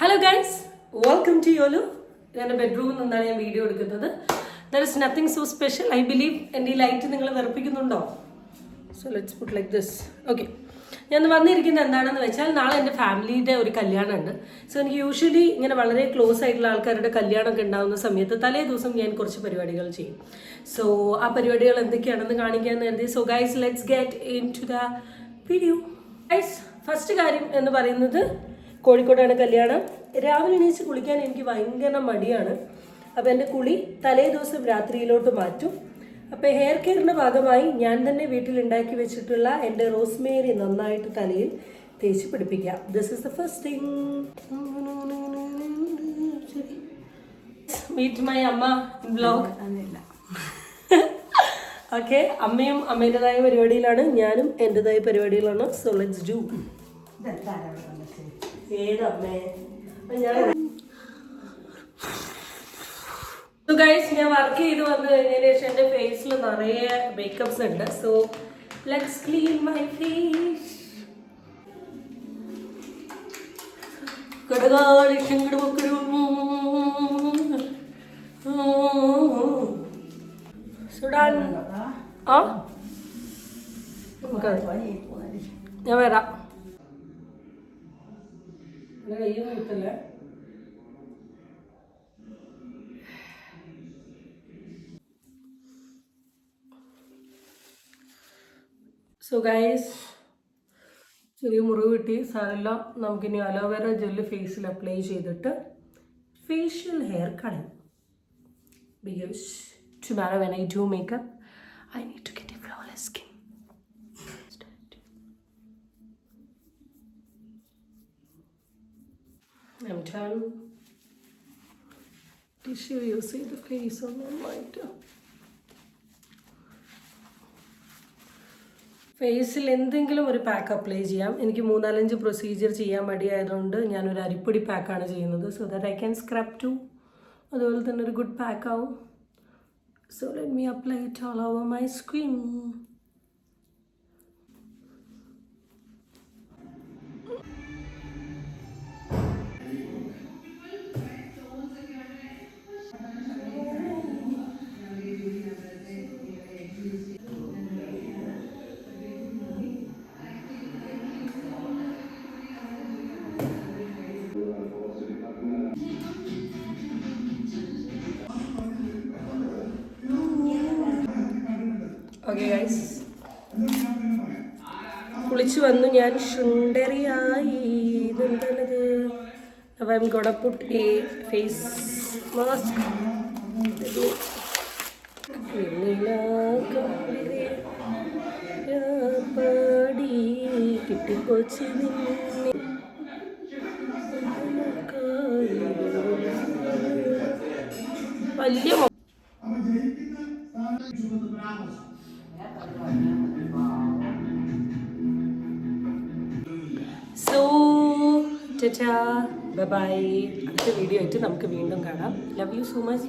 Hello guys, welcome to YOLO. ഞാൻ ബെഡ്റൂമിൽ നിന്നാണ് ഞാൻ വീഡിയോ എടുക്കുന്നത്. There is nothing so special. I believe എൻ്റെ ഈ ലൈറ്റ് നിങ്ങൾ വെറുപ്പിക്കുന്നുണ്ടോ? So let's put like this. Okay. ഞാൻ വന്നിരിക്കുന്നത് എന്താണെന്ന് വെച്ചാൽ നാളെ എൻ്റെ ഫാമിലിയുടെ ഒരു കല്യാണമുണ്ട്. സോ എനിക്ക് യൂഷ്വലി ഇങ്ങനെ വളരെ ക്ലോസ് ആയിട്ടുള്ള ആൾക്കാരുടെ കല്യാണമൊക്കെ ഉണ്ടാകുന്ന സമയത്ത് തലേ ദിവസം ഞാൻ കുറച്ച് പരിപാടികൾ ചെയ്യും. സോ ആ പരിപാടികൾ എന്തൊക്കെയാണെന്ന് കാണിക്കാൻ കരുതി. So guys let's get into the video. Guys first കാര്യം എന്ന് പറയുന്നത് കോഴിക്കോടാണ് കല്യാണം. രാവിലെ എണീച്ച് കുളിക്കാൻ എനിക്ക് ഭയങ്കര മടിയാണ്. അപ്പോൾ എൻ്റെ കുളി തലേ ദിവസം രാത്രിയിലോട്ട് മാറ്റും. അപ്പോൾ ഹെയർ കെയറിൻ്റെ ഭാഗമായി ഞാൻ തന്നെ വീട്ടിൽ ഉണ്ടാക്കി വെച്ചിട്ടുള്ള എൻ്റെ റോസ്മേരി നന്നായിട്ട് തലയിൽ തേച്ച് പിടിപ്പിക്കാം. This is the first thing. Meet my amma in vlog. Okay, അമ്മയും അമ്മേൻ്റെതായ പരിപാടിയിലാണ്, ഞാനും എൻ്റെതായ പരിപാടിയിലാണ്. So let's do. ഏതമ്മേ സോ ഗൈസ്, ഞാൻ വർക്ക് ചെയ്ത് വന്നു കഴിഞ്ഞതിന് ശേഷം എൻ്റെ ഫേസിൽ നിറയെ മേക്കപ്സ് ഉണ്ട്. So let's clean my face. സുഡാൻ ആ ഞാൻ വരാം. കയ്യൊന്നും കിട്ടില്ല. സോ ഗൈസ്, ചെറിയ മുറിവ് കിട്ടി, സാരമില്ല. നമുക്കിനി അലോവേറ ജെല്ല് ഫേസിൽ അപ്ലൈ ചെയ്തിട്ട് ഫേഷ്യൽ ഹെയർ കളയും. Because tomorrow when I do makeup I need to get a flawless skin. I'm done. Tissue, you see the face on the light. ഫേസിൽ എന്തെങ്കിലും ഒരു പാക്ക് അപ്ലൈ ചെയ്യാം. എനിക്ക് 3-4 പ്രൊസീജിയർ ചെയ്യാൻ മടിയായതുകൊണ്ട് ഞാനൊരു അരിപ്പൊടി പാക്കാണ് ചെയ്യുന്നത്. So that I can scrub too. അതുപോലെ തന്നെ ഒരു ഗുഡ് പാക്ക് ആവും. So let me apply it all over my skin. Okay guys, കുളിച്ചു വന്നു ഞാൻ, ശുണ്ടരിയായി. ഇതെന്താണത്? അപ്പോൾ I'm gonna put a face mask. കിട്ടിപ്പോച്ച് വലിയ സോ ടാറ്റാ ബൈ ബൈ. അടുത്ത വീഡിയോ ആയിട്ട് നമുക്ക് വീണ്ടും കാണാം. Love you so much.